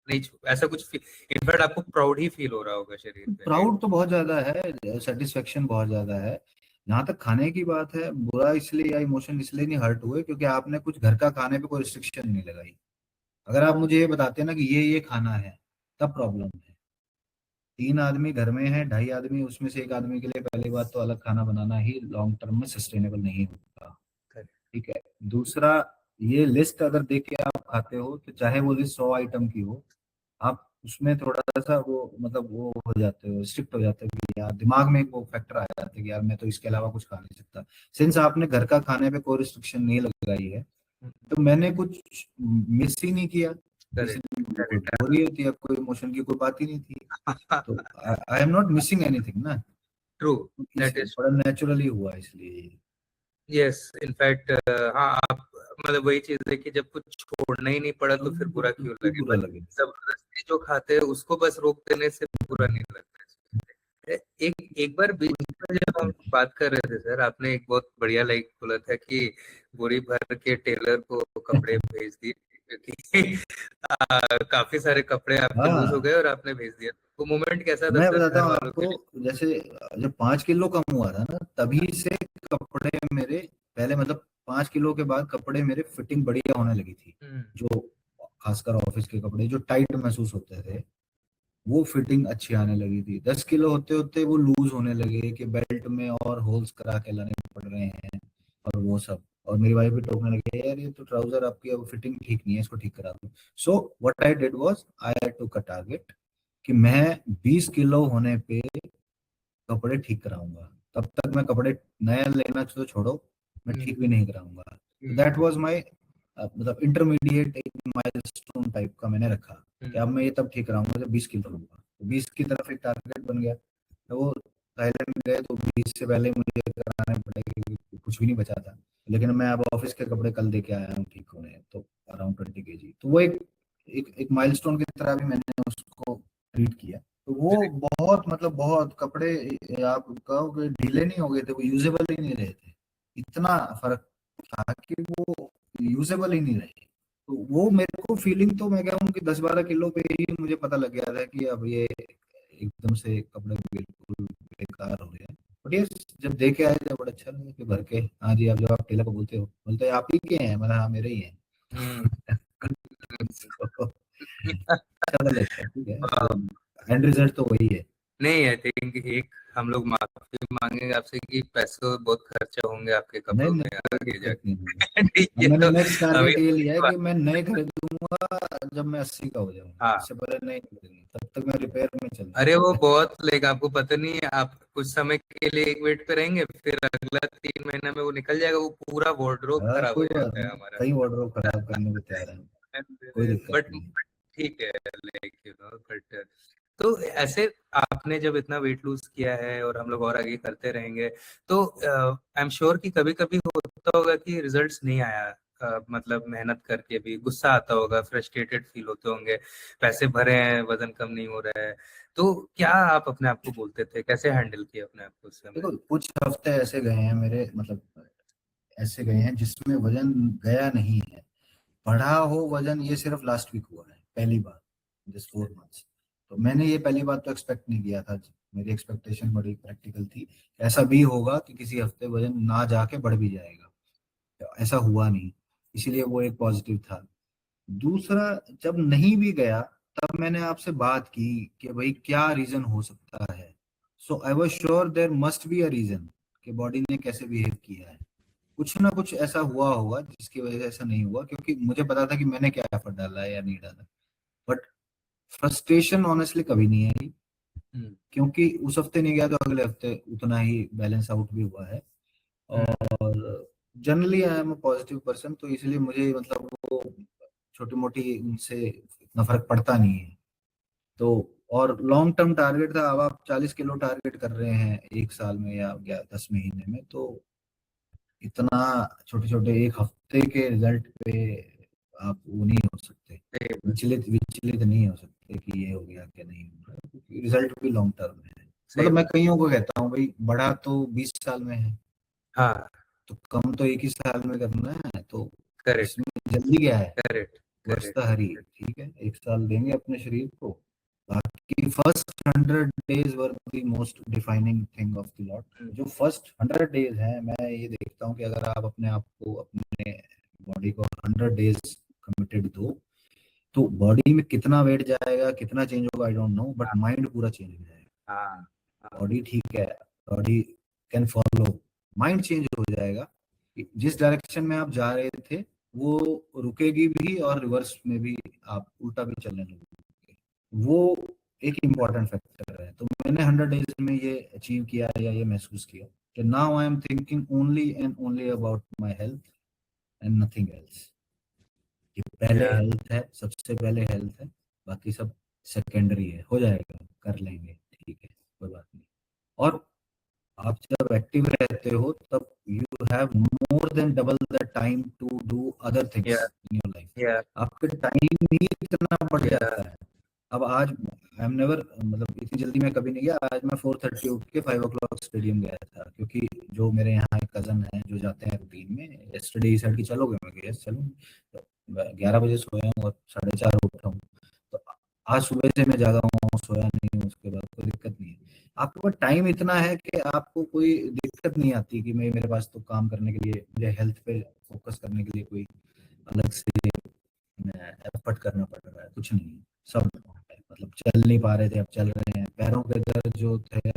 नहीं ऐसा कुछ, इनफैक्ट आपको प्राउड ही फील हो रहा होगा शरीर पे, राइट? प्राउड तो बहुत ज्यादा है, सेटिस्फेक्शन बहुत ज्यादा है। जहां तक खाने की बात है, बुरा इसलिए या इमोशन इसलिए नहीं हर्ट हुए क्योंकि आपने कुछ घर का खाने पे कोई रिस्ट्रिक्शन नहीं लगाई। अगर आप मुझे ये बताते ना कि ये खाना है, तब प्रॉब्लम है। 3 आदमी घर में है, 2.5 आदमी, उसमें से एक आदमी के लिए पहली बात तो अलग खाना बनाना ही लॉन्ग टर्म में सस्टेनेबल नहीं होता। ठीक है। दूसरा, ये लिस्ट अगर देख के आप खाते हो तो चाहे वो लिस्ट 100 आइटम की हो, आप उसमें थोड़ा सा वो मतलब वो हो जाते हो, स्ट्रिक्ट हो जाते हो कि यार दिमाग में वो फैक्टर आ जाता है कि यार मैं तो इसके अलावा कुछ खा नहीं सकता। सिंस आपने घर का खाने पे कोई रिस्ट्रिक्शन नहीं लगाई है, तो मैंने कुछ मिस ही नहीं किया। किसी करेक्ट दिन कोई करेक्ट। बोरियत या कोई इमोशन की कोई बात ही नहीं थी, तो आई एम नॉट मिसिंग एनीथिंग ना। ट्रू, इस दैट इज बड़ा नेचुरली हुआ इसलिए। Yes in fact. हाँ आप मतलब वही चीज है कि जब कुछ छोड़ना ही नहीं पड़ा तो फिर बुरा क्यों क्यों लगे, बुरा बट लगे। जबरदस्ती जो खाते हैं उसको बस रोक देने से बुरा नहीं लगता है। एक एक बार बीच में जब हम बात कर रहे थे सर, आपने एक बहुत बढ़िया लाइक बोला था कि बोरी भर के टेलर को कपड़े भेज दिए क्योंकि काफी सारे कपड़े आपके लूज हो हाँ, गए और आपने भेज दिया। वो मोमेंट कैसा था मैं सर बताता घर हूँ वालों के लिए? आपको। जैसे जब 5 किलो कम हुआ था ना, तभी से कपड़े मेरे, पहले मतलब 5 किलो के बाद कपड़े मेरे फिटिंग बढ़िया होने लगी थी। हम्म जो खासकर ऑफिस के कपड़े जो टाइट महसूस होते थे, वो फिटिंग अच्छी आने लगी थी। 10 किलो होते होते वो लूज होने लगे कि बेल्ट में और होल्स करा के लाने पड़ रहे हैं, और वो सब। और मेरी वाइफ भी टोकने लगी, यार ये तो ट्राउजर आपकी अब फिटिंग ठीक नहीं है, इसको ठीक करा दो। So what I did was I had to cut target कि मैं 20 किलो होने पे कपड़े ठीक कराऊंगा। तब तक मैं कपड़े नया लेना तो छोड़ो, मैं हम्म ठीक भी नहीं कराऊंगा। तो हम्म दैट वाज माय मतलब इंटरमीडिएट एक माइलस्टोन टाइप का मैंने रखा कि अब हम्म मैं ये तब ठीक कराऊंगा जब 20 किलो लूंगा। तो 20 की तरफ एक टारगेट बन गया। तो वो थाईलैंड गए तो 20 से पहले मुझे कराने पड़े क्योंकि कुछ भी नहीं बचा था। लेकिन मैं अब ऑफिस के कपड़े कल दे के आया हूँ ठीक होने, तो अराउंड 20 kg। तो वो एक एक, एक माइलस्टोन की तरह भी मैंने उसको ट्रीट किया। तो वो बहुत मतलब बहुत कपड़े, आप कहो कि ढीले नहीं हो गए थे, वो यूजेबल ही नहीं रहे थे। इतना फर्क था कि वो यूजेबल ही नहीं रहे। तो वो मेरे को फीलिंग, तो मैं कह रहा हूँ कि 10-12 किलो पे ही मुझे पता लग गया था कि अब ये एकदम से कपड़े बिल्कुल बेकार हो गए हैं। बट ये जब देखे आए थे बड़ा अच्छा लगा कि भर के, हाँ जी, आप जब आप टेलर को बोलते हो, बोलते हैं आप ही के हैं, मतलब हाँ मेरे ही हैं। हम्म So, अच्छा लगता है, ठीक है, वाह। एंड रिजल्ट तो वही है। नहीं आई थिंक एक हम लोग माफी मांगेंगे आपसे कि पैसों बहुत खर्चा होंगे आपके नहीं कपड़ों नहीं, में कोई आगे दिक्कत नहीं होगी। जाके ठीक अब है मैंने तो नेक्स्ट अभी टारगेट ये लिया है कि मैं नए खरीदूंगा जब मैं 80 का हो जाऊंगा, हाँ। इससे पहले नहीं खरीदूंगा, तब तक मैं रिपेयर में चल अरे वो जाऊंगा। बहुत लाइक आपको पता नहीं है, आप कुछ समय के लिए एक वेट पे रहेंगे फिर अगला 3 महीना में वो निकल जाएगा, वो पूरा वार्डरोब हाँ, खराब हो कोई बात जाता है नहीं, हमारा। कई वार्डरोब खराब करने को तैयार है, कोई दिक्कत बट नहीं। ठीक है लाइक बट तो ऐसे आपने जब इतना वेट लूज किया है और हम लोग और आगे करते रहेंगे तो आई एम श्योर कि कभी कभी होता होगा कि रिजल्ट्स नहीं आया, मतलब मेहनत करके भी गुस्सा आता होगा, फ्रस्ट्रेटेड फील होते होंगे, पैसे भरे हैं वजन कम नहीं हो रहा है, तो क्या आप अपने आप को बोलते थे, कैसे हैंडल किया अपने आप को उस समय? देखो, कुछ हफ्ते ऐसे गए हैं मेरे, मतलब ऐसे गए हैं जिसमें वजन गया नहीं है। बढ़ा हो वजन ये सिर्फ लास्ट वीक हुआ है, पहली बार, दिस 4 मंथ्स। तो मैंने ये पहली बात तो एक्सपेक्ट नहीं किया था। मेरी एक्सपेक्टेशन बड़ी प्रैक्टिकल थी, ऐसा भी होगा कि किसी हफ्ते वजन ना जाके बढ़ भी जाएगा। तो ऐसा हुआ नहीं, इसीलिए वो एक पॉजिटिव था। दूसरा, जब नहीं भी गया, तब मैंने आपसे बात की कि भाई क्या रीजन हो सकता है। So I was sure there must be a reason कि बॉडी ने कैसे बिहेव किया है। कुछ ना कुछ ऐसा हुआ होगा जिसकी वजह से ऐसा नहीं हुआ, क्योंकि मुझे पता था कि मैंने क्या एफर्ट डाला है या नहीं डाला। बट फ्रस्ट्रेशन ऑनेस्टली कभी नहीं आई, हम्म क्योंकि उस हफ्ते नहीं गया तो अगले हफ्ते उतना ही बैलेंस आउट भी हुआ है। हम्म और generally I am a positive person, तो इसलिए मुझे मतलब वो छोटी मोटी उनसे इतना फर्क पड़ता नहीं है। तो और लॉन्ग टर्म टारगेट था, अब आप 40 किलो टारगेट कर रहे हैं एक साल में या 10 महीने में, तो इतना छोटे छोटे एक हफ्ते के रिजल्ट पे आप वो नहीं हो सकते, सही बात, विचलित विचलित नहीं हो सकते कि ये हो गया कि नहीं हो रहा, क्योंकि रिजल्ट भी लॉन्ग टर्म है। सही मतलब मैं बात। कईयों को कहता हूँ भाई, बड़ा तो 20 साल में है, हाँ तो कम तो एक ही साल में करना है, तो करेक्ट इसमें जल्दी क्या है। करेक्ट वर्ष करेक्ट। द हरी, ठीक है, एक साल देंगे अपने शरीर को। बाकी first 100 days were the most defining thing of the lot. जो फर्स्ट 100 डेज हैं, मैं ये देखता हूँ कि अगर आप अपने आप को, अपने बॉडी को 100 डेज कमिटेड दो, तो बॉडी में कितना वेट जाएगा, कितना चेंज होगा I don't know, but mind पूरा चेंज हो जाएगा। हाँ हाँ बॉडी ठीक है, body can follow, mind change हो जाएगा। कि जिस डायरेक्शन में आप जा रहे थे वो रुकेगी भी, और रिवर्स में भी आप उल्टा भी चलने लगोगे। वो एक इम्पॉर्टेंट फैक्टर है। तो मैंने 100 डेज में ये अचीव किया या ये महसूस किया कि now I am thinking only and only about my health and nothing else. कि पहले या हेल्थ है, सबसे पहले हेल्थ है, बाकी सब सेकेंडरी है, हो जाएगा, कर लेंगे, ठीक है, कोई बात नहीं। और आप जब एक्टिव रहते हो तब you have more than double the time to do other या थिंग्स इन योर लाइफ। या आपका टाइम ही इतना बढ़ या जाता है। अब आज आई एम नेवर, मतलब इतनी जल्दी मैं कभी नहीं गया। आज मैं 4:30 उठ के 5 o'clock स्टेडियम गया था, क्योंकि जो मेरे यहाँ एक कजन है जो जाते हैं रूटीन में, यस्टरडे ही सेड कि चलोगे, मैं गया चलो। तो 11 बजे सोया हूँ और 4:30 उठा हूँ। तो आज सुबह से मैं जागा हुआ हूँ, सोया नहीं हूँ, उसके बाद कोई दिक्कत नहीं है। आपके पास टाइम इतना है कि आपको कोई दिक्कत नहीं आती कि मैं, मेरे पास तो काम करने के लिए, मुझे हेल्थ पे फोकस करने के लिए कोई अलग से एफर्ट करना पड़ रहा है, कुछ नहीं है। सब मतलब चल नहीं पा रहे थे, अब चल रहे हैं। पैरों के दर्द जो थे,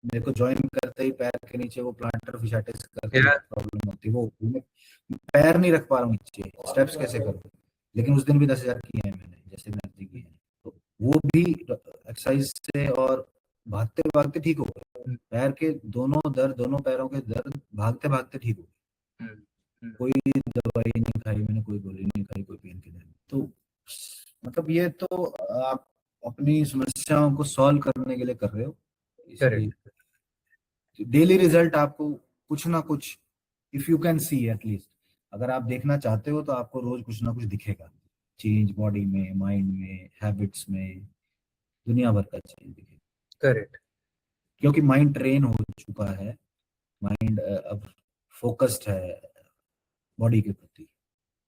मेरे को ज्वाइन करते ही पैर के नीचे वो प्लांटर फिशाटिस करके या प्रॉब्लम होती, वो मैं पैर नहीं रख पा रहा हूँ नीचे, स्टेप्स कैसे करूँ। लेकिन उस दिन भी 10,000 किए हैं मैंने, जैसे मैंने किए हैं। तो वो भी एक्सरसाइज से और भागते भागते ठीक हो गए। पैर के दोनों दर्द, दोनों पैरों के दर्द भागते भागते ठीक हो गए। हम्म, हम्म, कोई दवाई नहीं खाई मैंने, कोई गोली नहीं खाई, कोई पेन किलर नहीं। तो मतलब ये तो आप अपनी समस्याओं को सॉल्व करने के लिए कर रहे हो, इसलिए करेक्ट। डेली रिजल्ट आपको कुछ ना कुछ, if you can see at least, अगर आप देखना चाहते हो तो आपको रोज कुछ ना कुछ दिखेगा। चेंज बॉडी में, माइंड में, हैबिट्स में, दुनिया भर का चेंज दिखेगा। करेक्ट। क्योंकि माइंड ट्रेन हो चुका है, माइंड अब फोकस्ड है बॉडी के प्रति।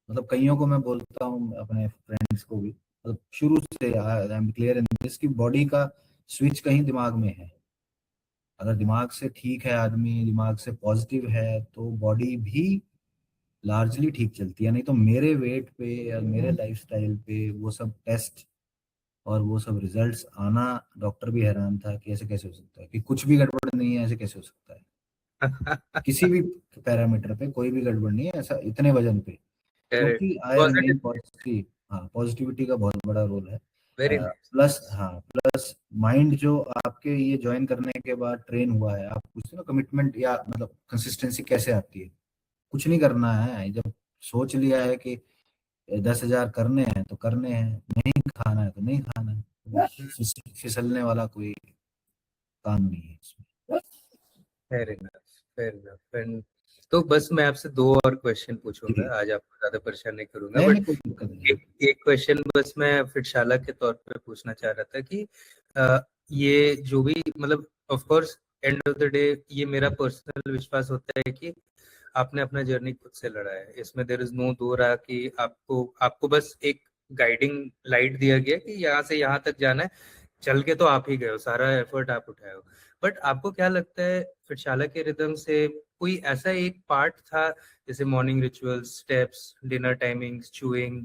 मतलब कईयों को मैं बोलता हूँ, अपने फ्रेंड्स को भी, मतलब शुरू से I am clear in this कि बॉडी का स्विच कहीं दिमाग में है। अगर दिमाग से ठीक है आदमी, दिमाग से पॉजिटिव है, तो बॉडी भी लार्जली ठीक चलती है। नहीं तो मेरे वेट पे या मेरे लाइफस्टाइल पे वो सब टेस्ट और वो सब रिजल्ट्स आना, डॉक्टर भी हैरान था कि ऐसे कैसे हो सकता है, कि कुछ भी गड़बड़ नहीं है, ऐसे कैसे हो सकता है। किसी भी पैरामीटर पे कोई भी गड़बड़ नहीं है ऐसा, इतने वजन पे। करेक्ट। क्योंकि आई रिमेन पॉजिटिव। पॉजिटिव। हाँ, पॉजिटिविटी का बहुत बड़ा रोल है। Very nice. प्लस, हाँ, प्लस माइंड जो आपके ये ज्वाइन करने के बाद ट्रेन हुआ है, आप पूछते हो ना कमिटमेंट या मतलब कंसिस्टेंसी कैसे आती है। कुछ नहीं करना है, जब सोच लिया है कि 10,000 करने हैं तो करने हैं, नहीं खाना है तो नहीं खाना है। फिसलने वाला कोई काम नहीं है इसमें। Fair enough, fair enough. And तो बस मैं आपसे दो और क्वेश्चन पूछूंगा, जी, आज आपको ज्यादा परेशान नहीं करूंगा, नहीं बट नहीं, कोई दिक्कत नहीं है। एक एक क्वेश्चन बस मैं फिर शाला के तौर पे पूछना चाह रहा था कि ये जो भी मतलब of course end of the day ये मेरा पर्सनल विश्वास होता है कि आपने अपना जर्नी खुद से लड़ा है, इसमें देयर इज नो दो रहा कि आपको आपको बस एक गाइडिंग लाइट दिया गया कि यहाँ से यहाँ तक जाना है, चल के तो आप ही गए हो, सारा एफर्ट आप उठाए हो। बट आपको क्या लगता है फिर शाला के रिदम से कोई ऐसा एक पार्ट था, जैसे morning rituals, steps, dinner timings, chewing,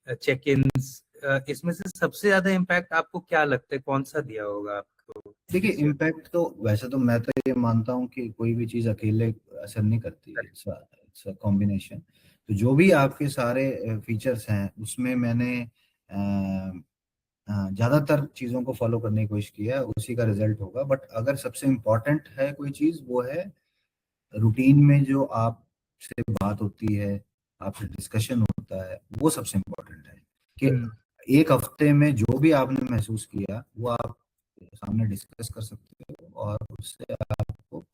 check ins, इसमें से सबसे ज्यादा इम्पैक्ट आपको क्या लगता है कौन सा दिया होगा आपको देखिए, इस इम्पैक्ट तो वैसे तो मैं तो ये मानता हूँ कि कोई भी चीज़ अकेले असर नहीं करती, जर्नी? It's combination. तो जो भी आपके सारे फीचर्स हैं उसमें मैंने ज़्यादातर चीज़ों को फॉलो करने की कोशिश की है, उसी का रिजल्ट होगा। बट अगर सबसे इम्पोर्टेंट है कोई चीज़, वो है रूटीन में जो आपसे बात होती है, आपसे डिस्कशन होता है, वो सबसे इम्पोर्टेंट है। हम्म। कि एक हफ्ते में जो भी आपने महसूस किया वो आप सामने डिस्कस कर सकते हो, और उससे आपको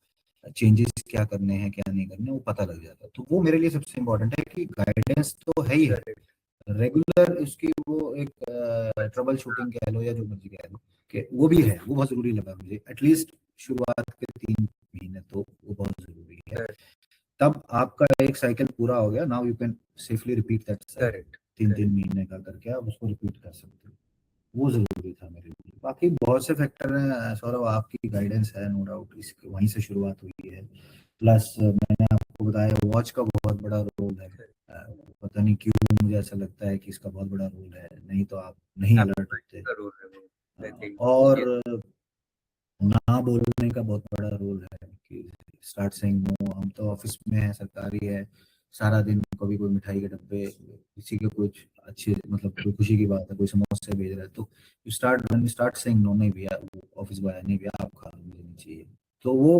चेंजेस क्या करने हैं क्या नहीं करने वो पता लग जाता है। तो वो मेरे लिए सबसे इम्पोर्टेंट है कि गाइडेंस तो है ही है, करेक्ट। रेगुलर उसकी वो एक ट्रबल शूटिंग कह लो या जो मर्जी कह लो, कि वो भी है, वो बहुत जरूरी लगा मुझे। एटलीस्ट शुरुआत के 3 महीने तो वो बहुत जरूरी है। तब आपका एक साइकिल पूरा हो गया, now you can safely repeat that cycle. Correct. 3-3 महीने का करके आप उसको रिपीट कर सकते हो। वो जरूरी था मेरे लिए। बाकी बहुत से फैक्टर हैं सौरभ, आपकी गाइडेंस है नो डाउट, इस वहीं से शुरुआत हुई है। प्लस मैंने आपको बताया वॉच का बहुत बड़ा रोल है। पता नहीं क्यों मुझे ऐसा लगता है कि इसका बहुत बड़ा रोल है, नहीं तो आप नहीं अलर्ट आपका होते। जरूर है वो, आई थिंक। और ना बोलने का बहुत बड़ा रोल है, कि स्टार्ट सेइंग नो। हम तो ऑफिस में है, सरकारी है, सारा दिन कभी कोई मिठाई के डब्बे, किसी के कुछ अच्छे मतलब कोई खुशी की बात है, कोई समोसे भेज रहा है, तो यू स्टार्ट सेइंग नो, नहीं भैया ऑफिस बॉय नहीं भैया आप खा लो, मुझे नहीं चाहिए, तो वो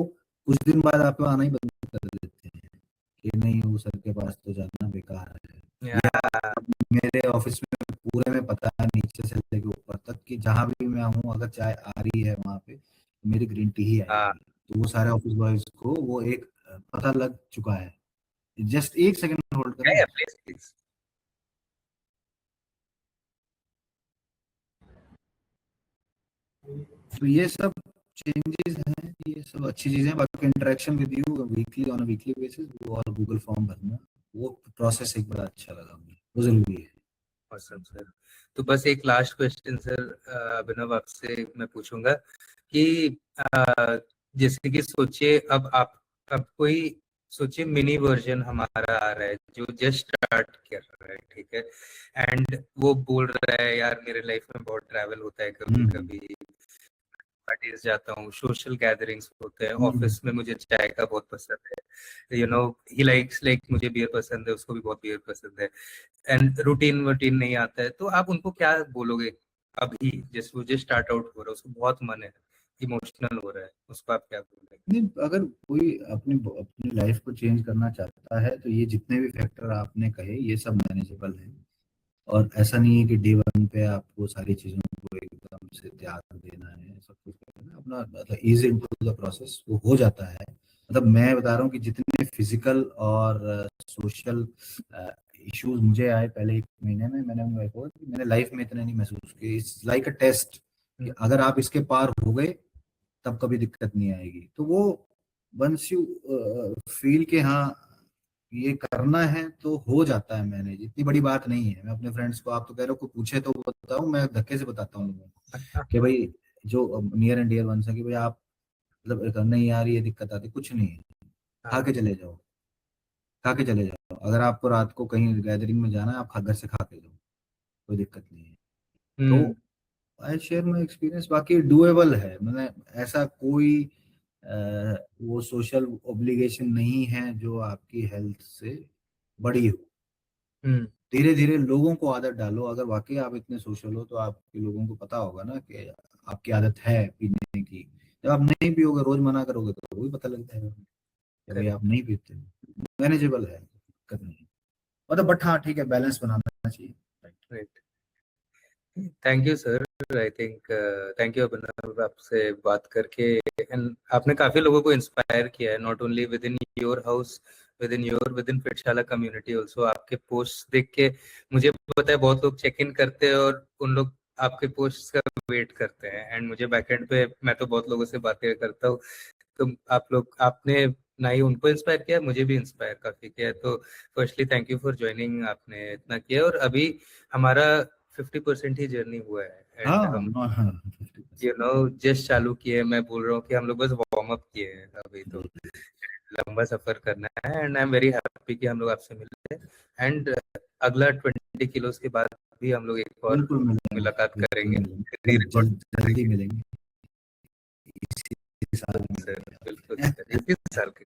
कुछ दिन बाद आपको आना ही बंद कर देते हैं कि नहीं वो सर के पास तो जाना बेकार है। ये या मेरे ऑफिस में पूरे में पता है, नीचे से लेके ऊपर तक, कि जहां भी मैं हूँ अगर चाय आ रही है वहां पे तो मेरी ग्रीन टी ही हाँ, आएगी। तो वो सारे ऑफिस बॉयज को वो एक पता लग चुका है। जस्ट एक सेकंड होल्ड क्या करें। है प्लीज प्लीज। तो ये सब चेंजेस हैं, ये सब अच्छी चीजें हैं। बाकी interaction with you weekly on weekly basis, वो और गूगल फॉर्म भरना, वो प्रोसेस एक बड़ा अच्छा लगा मुझे, वो जरूरी है। awesome sir. तो बस एक लास्ट क्वेश्चन सर, अभिनव आपसे मैं पूछूंगा कि जैसे कि सोचिए अब कोई सोचिए मिनी वर्जन हमारा आ रहा है जो जस्ट स्टार्ट कर रहा है, ठीक है, एंड वो बोल रहा है यार मेरे लाइफ में बहुत ट्रैवल होता है, कभी हम्म कभी पार्टीज जाता हूँ, सोशल गैदरिंग्स होते हैं, हम्म ऑफिस में मुझे चाय का बहुत पसंद है, you know he likes like मुझे बियर पसंद है, उसको भी बहुत बियर पसंद है, एंड रूटीन वूटीन नहीं आता है, तो आप उनको क्या बोलोगे? अभी जैसे वो जो स्टार्ट आउट हो रहा है, उसको बहुत मन है, इमोशनल हो रहा है, उसको आप क्या बोलोगे? नहीं, अगर कोई अपनी अपनी लाइफ को चेंज करना चाहता है तो ये जितने भी फैक्टर आपने कहे ये सब मैनेजेबल है। और ऐसा नहीं है कि डे वन पे आपको सारी चीजों को एकदम से त्याग देना है, सब कुछ करना है, अपना मतलब ईज इनटू द प्रोसेस वो हो जाता है। मतलब मैं बता रहा हूँ कि जितने फिजिकल और सोशल इश्यूज मुझे आए पहले एक महीने में, मैंने मैंने लाइफ में इतने नहीं महसूस किए। इट्स लाइक अ टेस्ट कि हम्म, अगर आप इसके पार हो गए तब कभी दिक्कत नहीं आएगी। तो वो वंस यू फील के हाँ ये करना है तो हो जाता है मैनेज, इतनी बड़ी बात नहीं है। मैं अपने फ्रेंड्स को, आप तो कह रहे हो कोई पूछे तो बताऊं, मैं धक्के से बताता हूँ लोगों को कि भाई जो नियर एंड डियर वंस है कि भाई आप मतलब नहीं यार ये दिक्कत आती, कुछ नहीं है, खा हाँ, के चले जाओ, खा के चले जाओ। अगर आपको रात को कहीं गैदरिंग में जाना है आप घर से खा के जाओ, कोई दिक्कत नहीं है। हम्म, तो आई शेयर माई एक्सपीरियंस, बाकी डुएबल है, मतलब ऐसा कोई वो सोशल ओब्लिगेशन नहीं है जो आपकी हेल्थ से बड़ी हो। हम्म, धीरे धीरे लोगों को आदत डालो, अगर वाकई आप इतने सोशल हो तो आपके लोगों को पता होगा ना कि आपकी आदत है पीने की। जब आप नहीं पियोगे, रोज मना करोगे तो वो भी पता लग जाएगा कि भाई आप करेक्ट, नहीं पीते। मैनेजेबल है, दिक्कत नहीं है। मतलब बट हाँ ठीक है, बैलेंस बनाना चाहिए। Right. Thank you sir. I think thank you Abhinav, आपसे बात करके एंड आपने काफी लोगों को इंस्पायर किया है, not only within your house, within Fitshala community also. आपके पोस्ट देख के मुझे पता है बहुत लोग चेक इन करते हैं और उन लोग आपके पोस्ट का वेट करते हैं, एंड मुझे बैकएंड पे मैं तो बहुत लोगों से बातें करता हूँ, तो आप लोग आपने ना ही उनको इंस्पायर किया, मुझे भी इंस्पायर काफी किया है। तो firstly thank you for joining, आपने इतना किया, और अभी हमारा 50% ही जर्नी हुआ है, हाँ एंड हम हाँ 50%। जस्ट चालू किए हैं। मैं बोल रहा हूँ कि हम लोग बस वार्म अप किए हैं, अभी तो लंबा सफर करना है, and I am very happy कि हम लोग आपसे मिले, एंड अगला 20 किलोज के बाद भी हम लोग एक और बिल्कुल मिलेंगे, मुलाकात बिल्कुल करेंगे, मिलेंगे, रिकॉर्ड जल्दी करेंगे। मिलेंगे, इसी साल सर मिलेंगे। बिल्कुल सर, इसी साल के